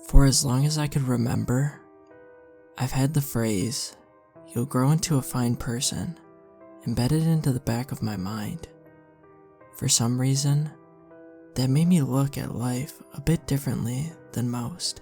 For as long as I could remember, I've had the phrase, "You'll grow into a fine person," embedded into the back of my mind. For some reason, that made me look at life a bit differently than most.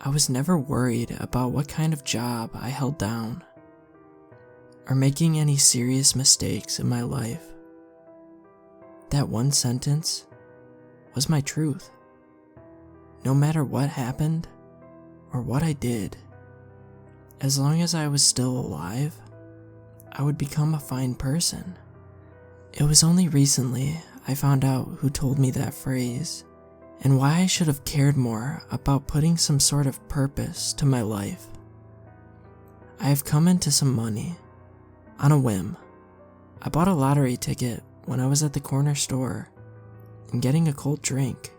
I was never worried about what kind of job I held down, or making any serious mistakes in my life. That one sentence was my truth. No matter what happened, or what I did, as long as I was still alive, I would become a fine person. It was only recently I found out who told me that phrase, and why I should have cared more about putting some sort of purpose to my life. I have come into some money, on a whim. I bought a lottery ticket when I was at the corner store and getting a cold drink.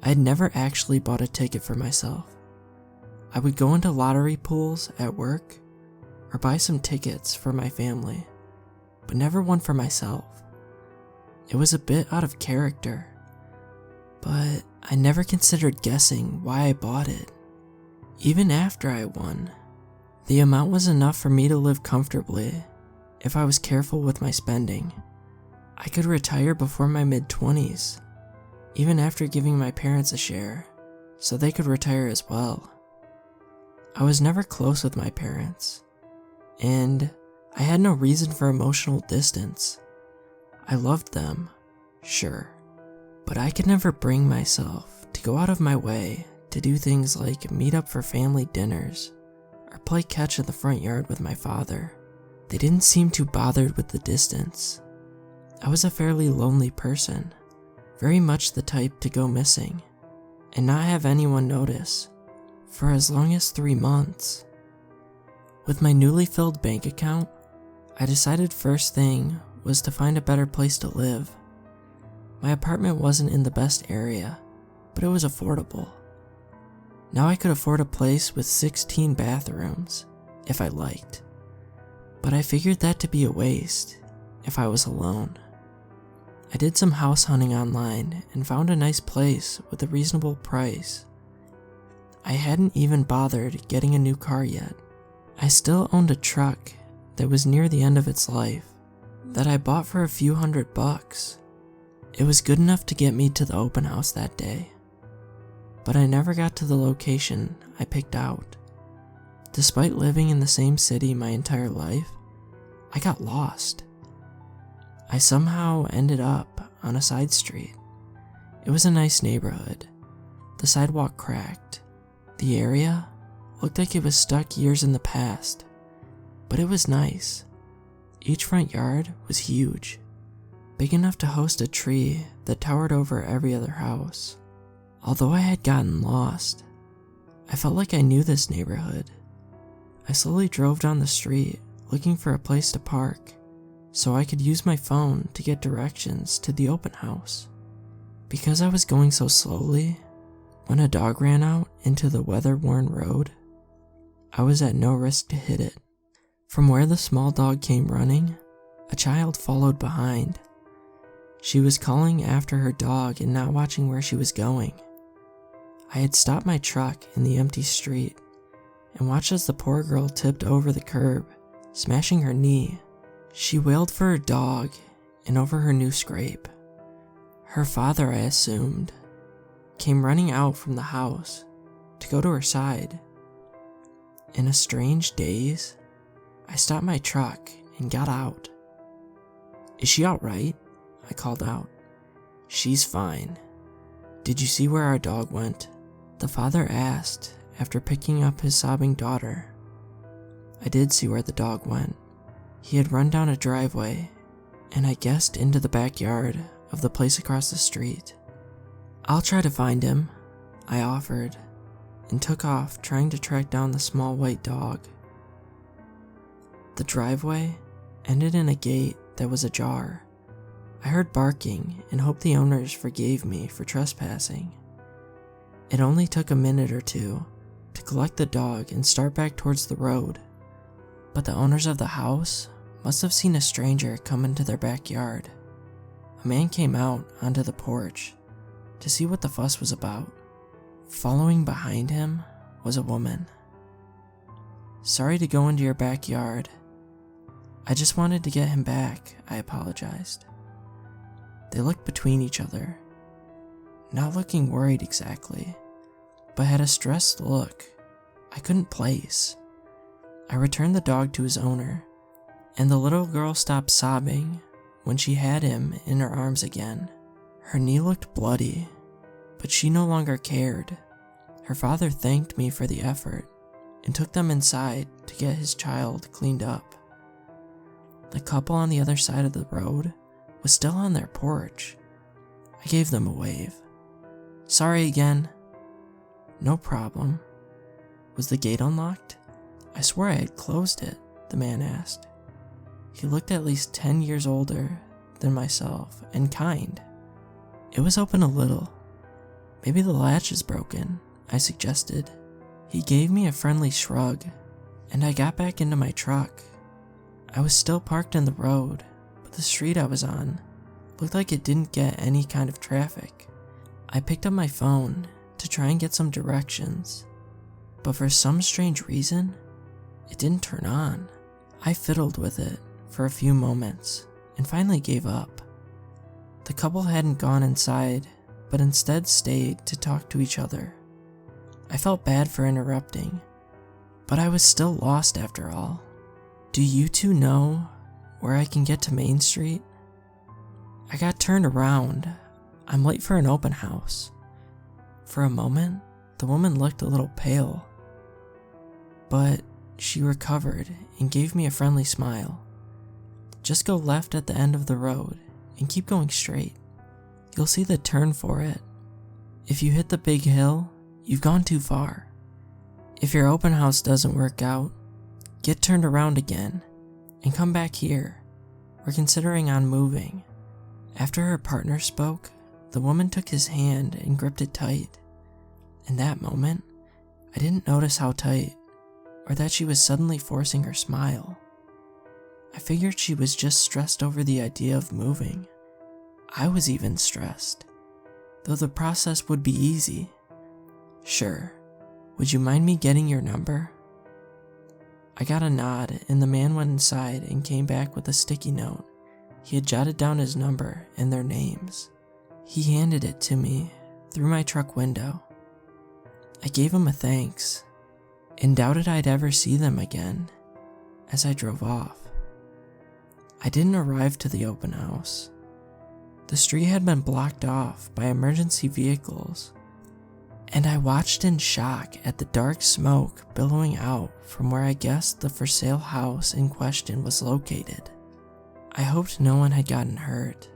I had never actually bought a ticket for myself. I would go into lottery pools at work or buy some tickets for my family, but never one for myself. It was a bit out of character, but I never considered guessing why I bought it. Even after I won, the amount was enough for me to live comfortably if I was careful with my spending. I could retire before my mid-20s, even after giving my parents a share, so they could retire as well. I was never close with my parents, and I had no reason for emotional distance. I loved them, sure, but I could never bring myself to go out of my way to do things like meet up for family dinners or play catch in the front yard with my father. They didn't seem too bothered with the distance. I was a fairly lonely person, very much the type to go missing and not have anyone notice for as long as 3 months. With my newly filled bank account, I decided first thing was to find a better place to live. My apartment wasn't in the best area, but it was affordable. Now I could afford a place with 16 bathrooms, if I liked. But I figured that to be a waste if I was alone. I did some house hunting online and found a nice place with a reasonable price. I hadn't even bothered getting a new car yet. I still owned a truck that was near the end of its life that I bought for a few $100. It was good enough to get me to the open house that day, but I never got to the location I picked out. Despite living in the same city my entire life, I got lost. I somehow ended up on a side street. It was a nice neighborhood. The sidewalk cracked. The area looked like it was stuck years in the past, but it was nice. Each front yard was huge, big enough to host a tree that towered over every other house. Although I had gotten lost, I felt like I knew this neighborhood. I slowly drove down the street looking for a place to park so I could use my phone to get directions to the open house. Because I was going so slowly, when a dog ran out into the weather-worn road, I was at no risk to hit it. From where the small dog came running, a child followed behind. She was calling after her dog and not watching where she was going. I had stopped my truck in the empty street and watched as the poor girl tipped over the curb, smashing her knee. She wailed for her dog and over her new scrape. Her father, I assumed, came running out from the house to go to her side. In a strange daze, I stopped my truck and got out. "Is she alright?" I called out. "She's fine." "Did you see where our dog went?" the father asked after picking up his sobbing daughter. I did see where the dog went. He had run down a driveway, and I guessed into the backyard of the place across the street. "I'll try to find him," I offered, and took off trying to track down the small white dog. The driveway ended in a gate that was ajar. I heard barking and hoped the owners forgave me for trespassing. It only took a minute or two to collect the dog and start back towards the road, but the owners of the house must have seen a stranger come into their backyard. A man came out onto the porch to see what the fuss was about. Following behind him was a woman. "Sorry to go into your backyard. I just wanted to get him back," I apologized. They looked between each other, not looking worried exactly, but had a stressed look I couldn't place. I returned the dog to his owner, and the little girl stopped sobbing when she had him in her arms again. Her knee looked bloody, but she no longer cared. Her father thanked me for the effort and took them inside to get his child cleaned up. The couple on the other side of the road was still on their porch. I gave them a wave. "Sorry again." "No problem." "Was the gate unlocked?" "I swore I had closed it," the man asked. He looked at least 10 years older than myself and kind. "It was open a little. Maybe the latch is broken," I suggested. He gave me a friendly shrug, and I got back into my truck. I was still parked in the road, but the street I was on looked like it didn't get any kind of traffic. I picked up my phone to try and get some directions, but for some strange reason, it didn't turn on. I fiddled with it for a few moments and finally gave up. The couple hadn't gone inside, but instead stayed to talk to each other. I felt bad for interrupting, but I was still lost after all. "Do you two know where I can get to Main Street?" I got turned around. "I'm late for an open house." For a moment, the woman looked a little pale, but she recovered and gave me a friendly smile. "Just go left at the end of the road and keep going straight. You'll see the turn for it. If you hit the big hill, you've gone too far. If your open house doesn't work out, get turned around again and come back here. We're considering on moving." After her partner spoke, the woman took his hand and gripped it tight. In that moment, I didn't notice how tight, or that she was suddenly forcing her smile. I figured she was just stressed over the idea of moving. I was even stressed, though the process would be easy. "Sure, would you mind me getting your number?" I got a nod, and the man went inside and came back with a sticky note. He had jotted down his number and their names. He handed it to me through my truck window. I gave him a thanks and doubted I'd ever see them again as I drove off. I didn't arrive to the open house. The street had been blocked off by emergency vehicles, and I watched in shock at the dark smoke billowing out from where I guessed the for sale house in question was located. I hoped no one had gotten hurt.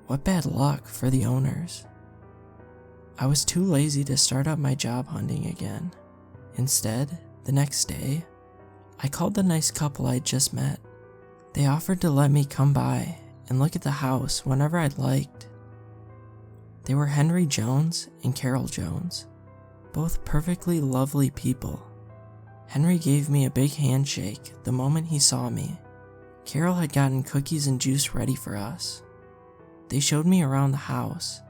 What bad luck for the owners. I was too lazy to start up my job hunting again. Instead, the next day, I called the nice couple I'd just met. They offered to let me come by and look at the house whenever I'd liked. They were Henry Jones and Carol Jones, both perfectly lovely people. Henry gave me a big handshake the moment he saw me. Carol had gotten cookies and juice ready for us. They showed me around the house,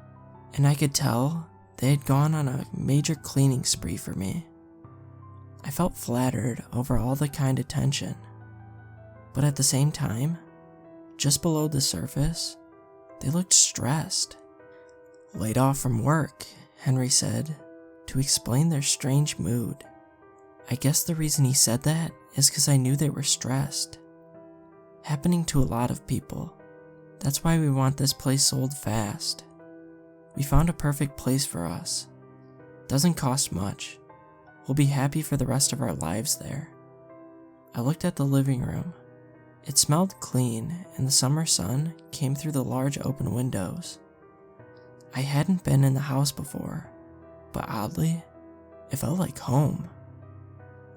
and I could tell they had gone on a major cleaning spree for me. I felt flattered over all the kind attention, but at the same time, just below the surface, they looked stressed. "Laid off from work," Henry said, to explain their strange mood. I guess the reason he said that is because I knew they were stressed. Happening to a lot of people. That's why we want this place sold fast. We found a perfect place for us. Doesn't cost much. We'll be happy for the rest of our lives there. I looked at the living room. It smelled clean, and the summer sun came through the large open windows. I hadn't been in the house before, but oddly, it felt like home.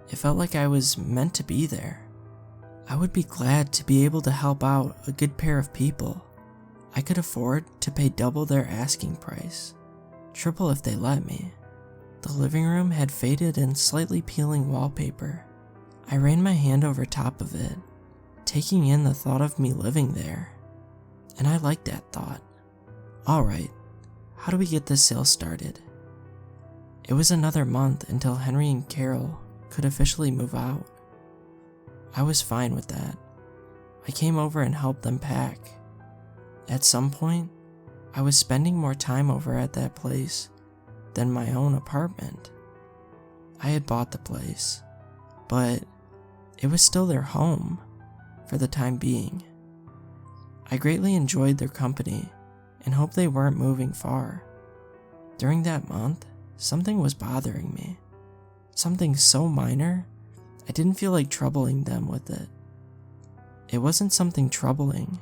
It felt like I was meant to be there. I would be glad to be able to help out a good pair of people. I could afford to pay double their asking price, triple if they let me. The living room had faded and slightly peeling wallpaper. I ran my hand over top of it, taking in the thought of me living there, and I liked that thought. "Alright, how do we get this sale started?" It was another month until Henry and Carol could officially move out. I was fine with that. I came over and helped them pack. At some point, I was spending more time over at that place than my own apartment. I had bought the place, but it was still their home for the time being. I greatly enjoyed their company and hoped they weren't moving far. During that month, something was bothering me. Something so minor, I didn't feel like troubling them with it. It wasn't something troubling,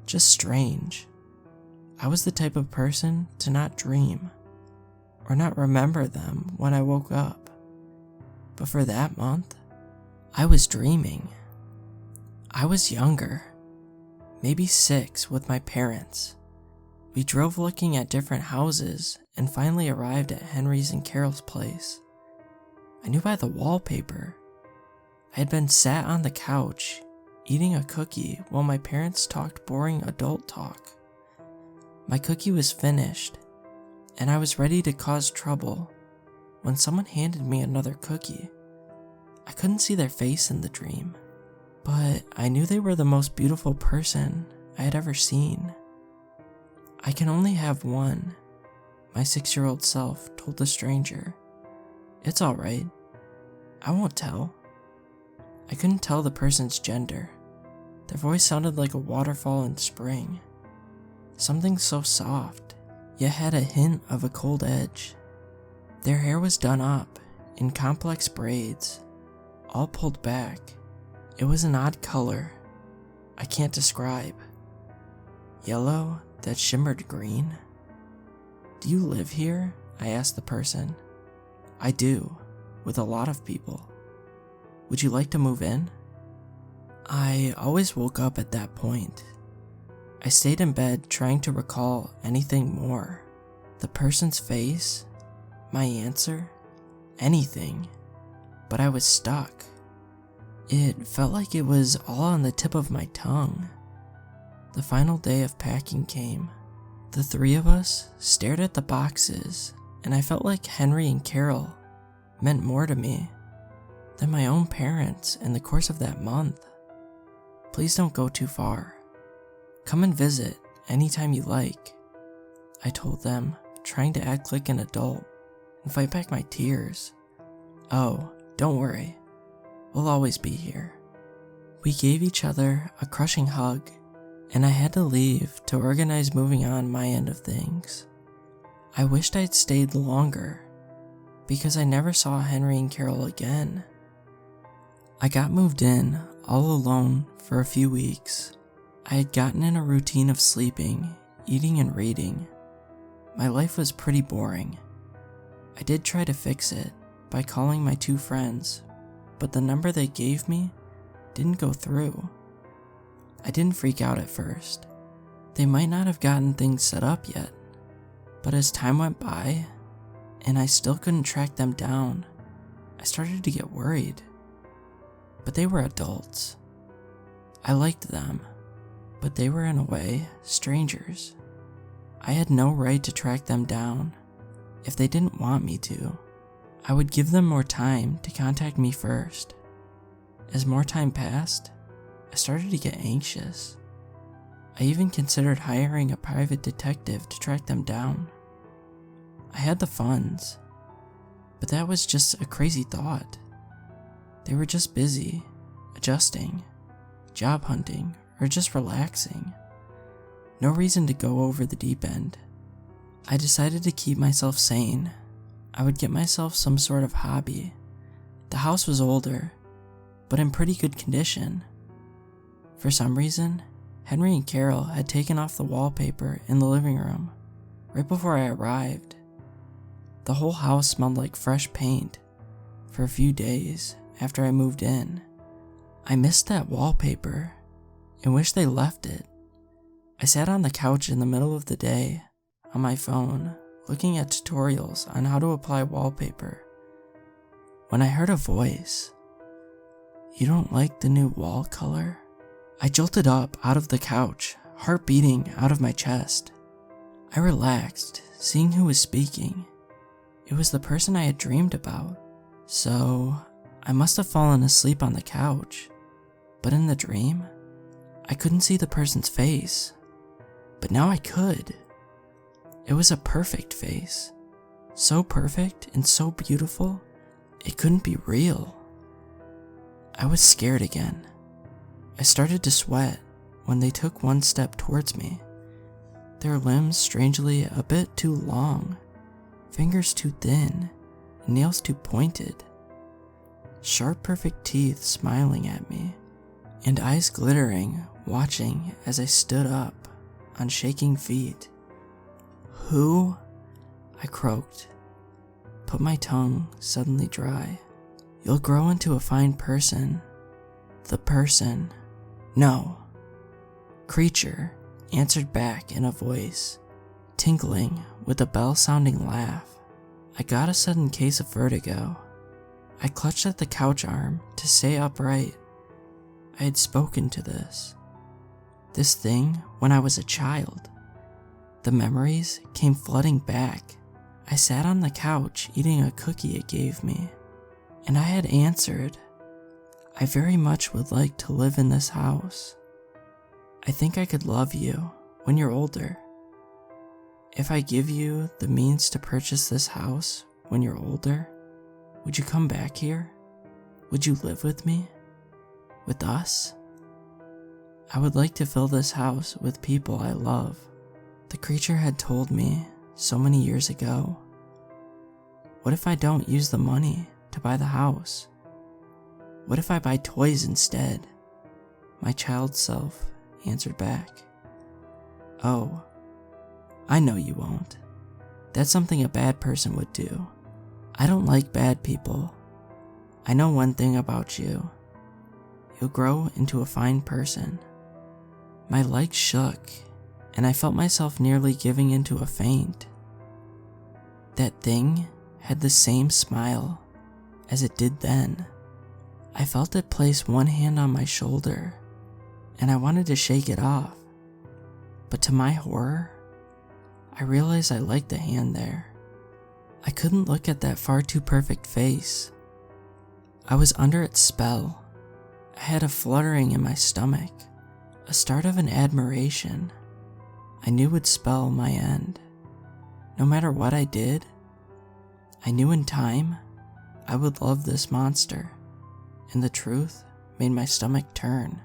just strange. I was the type of person to not dream, or not remember them when I woke up. But for that month, I was dreaming. I was younger, maybe 6 with my parents. We drove looking at different houses and finally arrived at Henry's and Carol's place. I knew by the wallpaper. I had been sat on the couch, eating a cookie while my parents talked boring adult talk. My cookie was finished, and I was ready to cause trouble when someone handed me another cookie. I couldn't see their face in the dream, but I knew they were the most beautiful person I had ever seen. I can only have one, my 6-year-old self told the stranger. It's alright. I won't tell. I couldn't tell the person's gender. Their voice sounded like a waterfall in spring. Something so soft, yet had a hint of a cold edge. Their hair was done up in complex braids, all pulled back. It was an odd color I can't describe. Yellow that shimmered green. Do you live here? I asked the person. I do, with a lot of people. Would you like to move in? I always woke up at that point. I stayed in bed trying to recall anything more. The person's face, my answer, anything. But I was stuck. It felt like it was all on the tip of my tongue. The final day of packing came. The 3 of us stared at the boxes, and I felt like Henry and Carol meant more to me than my own parents in the course of that month. Please don't go too far. Come and visit anytime you like, I told them, trying to act like an adult and fight back my tears. Oh, don't worry. We'll always be here. We gave each other a crushing hug, and I had to leave to organize moving on my end of things. I wished I'd stayed longer, because I never saw Henry and Carol again. I got moved in all alone for a few weeks. I had gotten in a routine of sleeping, eating, and reading. My life was pretty boring. I did try to fix it by calling my 2 friends, but the number they gave me didn't go through. I didn't freak out at first. They might not have gotten things set up yet, but as time went by, and I still couldn't track them down, I started to get worried. But they were adults. I liked them, but they were in a way strangers. I had no right to track them down. If they didn't want me to, I would give them more time to contact me first. As more time passed, I started to get anxious. I even considered hiring a private detective to track them down. I had the funds, but that was just a crazy thought. They were just busy, adjusting, job hunting, or just relaxing. No reason to go over the deep end. I decided to keep myself sane. I would get myself some sort of hobby. The house was older, but in pretty good condition. For some reason, Henry and Carol had taken off the wallpaper in the living room right before I arrived. The whole house smelled like fresh paint for a few days after I moved in. I missed that wallpaper and wished they left it. I sat on the couch in the middle of the day on my phone looking at tutorials on how to apply wallpaper when I heard a voice. You don't like the new wall color? I jolted up out of the couch, heart beating out of my chest. I relaxed, seeing who was speaking. It was the person I had dreamed about, so I must have fallen asleep on the couch. But in the dream, I couldn't see the person's face. But now I could. It was a perfect face. So perfect and so beautiful, it couldn't be real. I was scared again. I started to sweat when they took one step towards me. Their limbs strangely a bit too long, fingers too thin, and nails too pointed. Sharp, perfect teeth smiling at me, and eyes glittering, watching as I stood up on shaking feet. "Who?" I croaked, but my tongue suddenly dry. "You'll grow into a fine person." The person, no, creature, answered back in a voice, tinkling with a bell-sounding laugh. I got a sudden case of vertigo. I clutched at the couch arm to stay upright. I had spoken to this thing when I was a child. The memories came flooding back. I sat on the couch eating a cookie it gave me, and I had answered, "I very much would like to live in this house. I think I could love you when you're older. If I give you the means to purchase this house when you're older, would you come back here? Would you live with me? With us? I would like to fill this house with people I love." The creature had told me so many years ago. What if I don't use the money to buy the house? What if I buy toys instead? My child self answered back, "Oh, I know you won't. That's something a bad person would do. I don't like bad people. I know one thing about you. You'll grow into a fine person." My legs shook, and I felt myself nearly giving into a faint. That thing had the same smile as it did then. I felt it place one hand on my shoulder, and I wanted to shake it off. But to my horror, I realized I liked the hand there. I couldn't look at that far too perfect face. I was under its spell. I had a fluttering in my stomach, a start of an admiration I knew would spell my end. No matter what I did, I knew in time I would love this monster, and the truth made my stomach turn.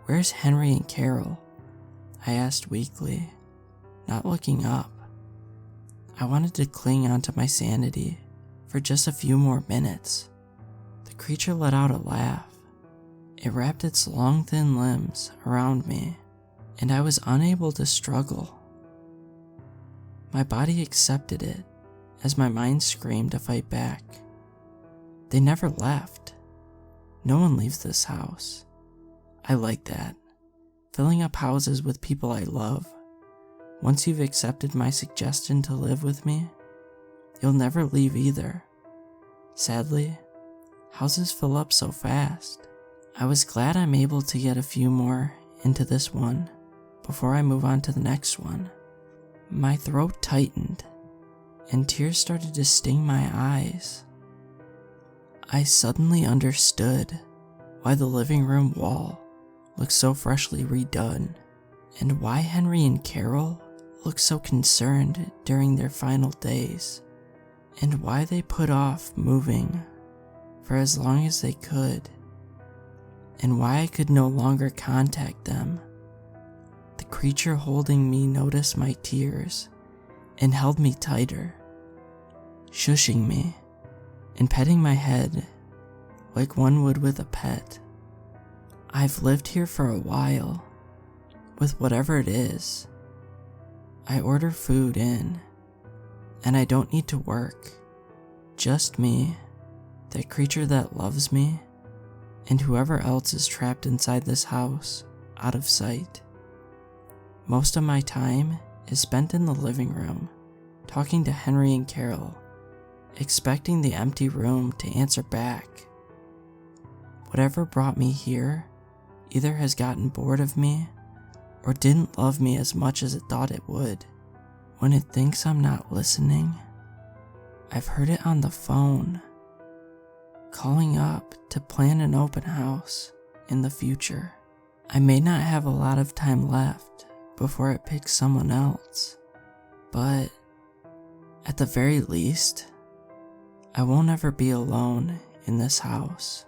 "Where's Henry and Carol?" I asked weakly, not looking up. I wanted to cling onto my sanity for just a few more minutes. The creature let out a laugh. It wrapped its long, thin limbs around me, and I was unable to struggle. My body accepted it as my mind screamed to fight back. They never left. No one leaves this house. I like that. Filling up houses with people I love. Once you've accepted my suggestion to live with me, you'll never leave either. Sadly, houses fill up so fast. I was glad I'm able to get a few more into this one before I move on to the next one. My throat tightened, and tears started to sting my eyes. I suddenly understood why the living room wall looked so freshly redone, and why Henry and Carol looked so concerned during their final days, and why they put off moving for as long as they could, and why I could no longer contact them. The creature holding me noticed my tears and held me tighter, shushing me and petting my head like one would with a pet. I've lived here for a while, with whatever it is. I order food in, and I don't need to work. Just me, that creature that loves me, and whoever else is trapped inside this house, out of sight. Most of my time is spent in the living room, talking to Henry and Carol, expecting the empty room to answer back. Whatever brought me here either has gotten bored of me or didn't love me as much as it thought it would. When it thinks I'm not listening, I've heard it on the phone, calling up to plan an open house in the future. I may not have a lot of time left before it picks someone else, but at the very least, I won't ever be alone in this house.